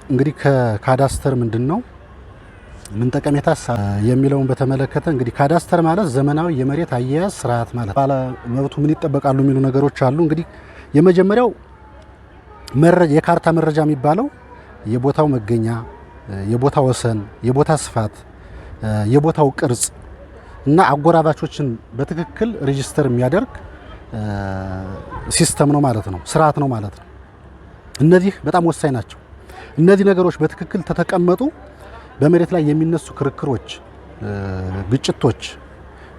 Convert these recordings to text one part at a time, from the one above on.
እንግዲህ ከካዳስተር ምንድነው ምን ጠቀሜታስ የሚለውን በተመለከተ እንግዲህ ካዳስተር ማለት ዘመናዊ የመሬት አያያዝ ስርዓት ማለት ባለ መብቱ ምን ይጠበቃሉ የሚሉ ነገሮች አሉ። እንግዲህ የመጀመሪያው መረጃ የካርታ መረጃ የሚባለው የቦታው መገኛ፣ የቦታው ወሰን፣ የቦታ ስፋት፣ የቦታው ቅርጽ እና አጎራባቾችን በትክክል ሬጂስተር የሚያደርግ ሲስተም ነው ማለት ነው፣ ስርዓት ነው ማለት ነው። እነዚህ በጣም ወሳኝ ናቸው። እነዚህ ነገሮች በትክክል ተተቀመጡ በመሬት ላይ የሚነሱ ክርክሮች፣ ግጭቶች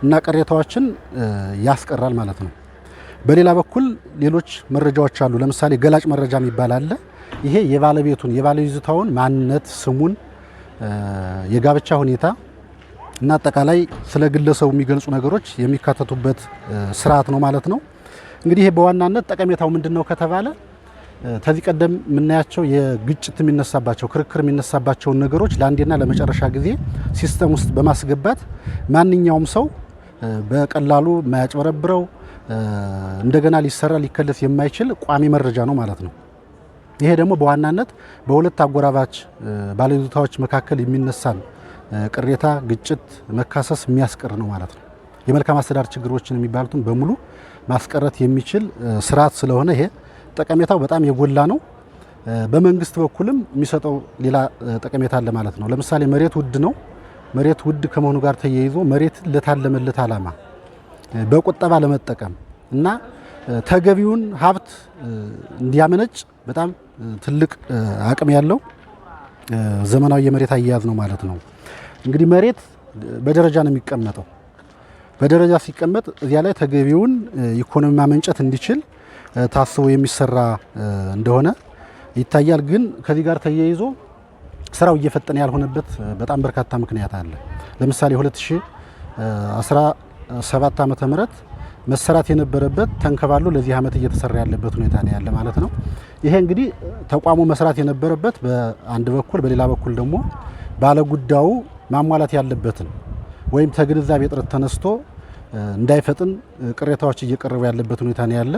እና ቅሬታዎችን ያስቀራል ማለት ነው። በሌላ በኩል ሌሎች መረጃዎች አሉ። ለምሳሌ ገላጭ መረጃ የሚባል አለ። ይሄ የባለቤቱን የባለይዞታውን ማንነት፣ ስሙን፣ የጋብቻ ሁኔታ እና አጠቃላይ ስለ ግለሰቡ የሚገልጹ ነገሮች የሚካተቱበት ስርዓት ነው ማለት ነው። እንግዲህ ይሄ በዋናነት ጠቀሜታው ምንድነው ከተባለ ከዚህ ቀደም የምናያቸው የግጭት የሚነሳባቸው ክርክር የሚነሳባቸውን ነገሮች ለአንዴና ለመጨረሻ ጊዜ ሲስተም ውስጥ በማስገባት ማንኛውም ሰው በቀላሉ የማያጭበረብረው እንደገና ሊሰራ ሊከለስ የማይችል ቋሚ መረጃ ነው ማለት ነው። ይሄ ደግሞ በዋናነት በሁለት አጎራባች ባለይዞታዎች መካከል የሚነሳን ቅሬታ፣ ግጭት፣ መካሰስ የሚያስቀር ነው ማለት ነው። የመልካም አስተዳደር ችግሮችን የሚባሉትን በሙሉ ማስቀረት የሚችል ስርዓት ስለሆነ ይሄ ጠቀሜታው በጣም የጎላ ነው። በመንግስት በኩልም የሚሰጠው ሌላ ጠቀሜታ አለ ማለት ነው። ለምሳሌ መሬት ውድ ነው። መሬት ውድ ከመሆኑ ጋር ተያይዞ መሬት ለታለመለት ዓላማ በቁጠባ ለመጠቀም እና ተገቢውን ሀብት እንዲያመነጭ በጣም ትልቅ አቅም ያለው ዘመናዊ የመሬት አያያዝ ነው ማለት ነው። እንግዲህ መሬት በደረጃ ነው የሚቀመጠው። በደረጃ ሲቀመጥ እዚያ ላይ ተገቢውን ኢኮኖሚ ማመንጨት እንዲችል ታስቦ የሚሰራ እንደሆነ ይታያል። ግን ከዚህ ጋር ተያይዞ ስራው እየፈጠነ ያልሆነበት በጣም በርካታ ምክንያት አለ። ለምሳሌ 2017 ዓመተ ምህረት መሰራት የነበረበት ተንከባሎ ለዚህ ዓመት እየተሰራ ያለበት ሁኔታ ነው ያለ ማለት ነው። ይሄ እንግዲህ ተቋሙ መስራት የነበረበት በአንድ በኩል፣ በሌላ በኩል ደግሞ ባለጉዳዩ ማሟላት ያለበትን ወይም ተግንዛቤ እጥረት ተነስቶ እንዳይፈጥን ቅሬታዎች እየቀረቡ ያለበት ሁኔታ ነው ያለ።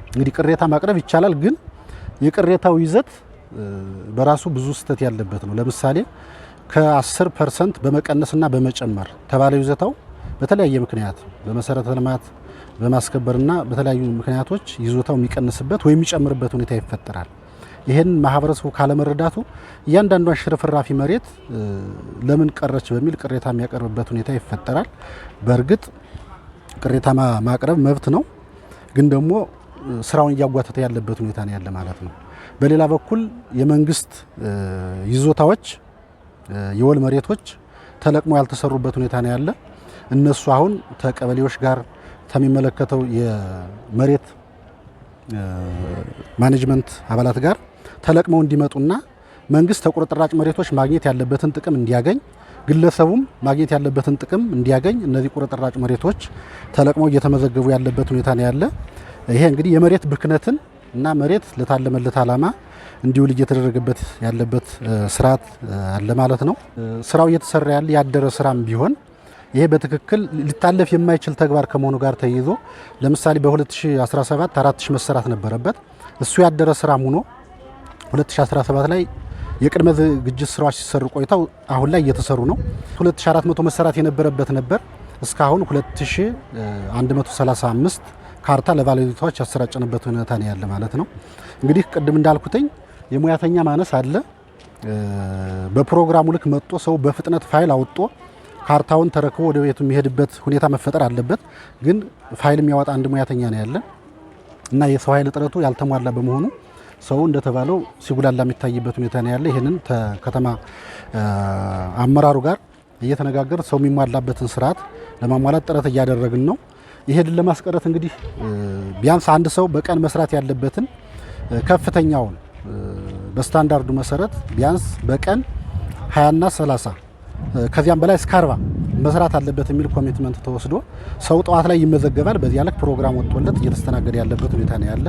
እንግዲህ ቅሬታ ማቅረብ ይቻላል፣ ግን የቅሬታው ይዘት በራሱ ብዙ ስህተት ያለበት ነው። ለምሳሌ ከ10% በመቀነስና በመጨመር ተባለው ይዘታው በተለያየ ምክንያት በመሰረተ ልማት በማስከበርና በተለያዩ ምክንያቶች ይዞታው የሚቀንስበት ወይም የሚጨምርበት ሁኔታ ይፈጠራል። ይሄን ማህበረሰቡ ካለመረዳቱ እያንዳንዷን ሽርፍራፊ መሬት ለምን ቀረች በሚል ቅሬታ የሚያቀርብበት ሁኔታ ይፈጠራል። በእርግጥ ቅሬታ ማቅረብ መብት ነው፣ ግን ደግሞ ስራውን እያጓተተ ያለበት ሁኔታ ነው ያለ ማለት ነው። በሌላ በኩል የመንግስት ይዞታዎች የወል መሬቶች ተለቅሞ ያልተሰሩበት ሁኔታ ነው ያለ። እነሱ አሁን ከቀበሌዎች ጋር ከሚመለከተው የመሬት ማኔጅመንት አባላት ጋር ተለቅመው እንዲመጡና መንግስት ተቆርጥራጭ መሬቶች ማግኘት ያለበትን ጥቅም እንዲያገኝ፣ ግለሰቡም ማግኘት ያለበትን ጥቅም እንዲያገኝ እነዚህ ቁርጥራጭ መሬቶች ተለቅመው እየተመዘገቡ ያለበት ሁኔታ ነው ያለ። ይሄ እንግዲህ የመሬት ብክነትን እና መሬት ለታለመለት ዓላማ እንዲውል እየተደረገበት ያለበት ስርዓት አለ ማለት ነው። ስራው እየተሰራ ያለ ያደረ ስራም ቢሆን ይሄ በትክክል ሊታለፍ የማይችል ተግባር ከመሆኑ ጋር ተይዞ ለምሳሌ በ2017 4000 መሰራት ነበረበት። እሱ ያደረ ስራም ሆኖ 2017 ላይ የቅድመ ዝግጅት ስራዎች ሲሰሩ ቆይተው አሁን ላይ እየተሰሩ ነው። 2400 መሰራት የነበረበት ነበር። እስካሁን 2135 ካርታ ለባለይዞታዎች ያሰራጨንበት ሁኔታ ነው ያለ ማለት ነው። እንግዲህ ቅድም እንዳልኩትኝ የሙያተኛ ማነስ አለ። በፕሮግራሙ ልክ መጥቶ ሰው በፍጥነት ፋይል አውጥቶ ካርታውን ተረክቦ ወደ ቤቱ የሚሄድበት ሁኔታ መፈጠር አለበት። ግን ፋይል የሚያወጣ አንድ ሙያተኛ ነው ያለ እና የሰው ኃይል እጥረቱ ያልተሟላ በመሆኑ ሰው እንደተባለው ሲጉላላ የሚታይበት ሁኔታ ነው ያለ። ይሄንን ከተማ አመራሩ ጋር እየተነጋገር ሰው የሚሟላበትን ስርዓት ለማሟላት ጥረት እያደረግን ነው። ይሄን ለማስቀረት እንግዲህ ቢያንስ አንድ ሰው በቀን መስራት ያለበትን ከፍተኛውን በስታንዳርዱ መሰረት ቢያንስ በቀን 20 እና 30 ከዚያም በላይ እስከ 40 መስራት አለበት የሚል ኮሚትመንት ተወስዶ ሰው ጠዋት ላይ ይመዘገባል። በዚያ ልክ ፕሮግራም ወጥቶለት እየተስተናገደ ያለበት ሁኔታ ነው ያለ።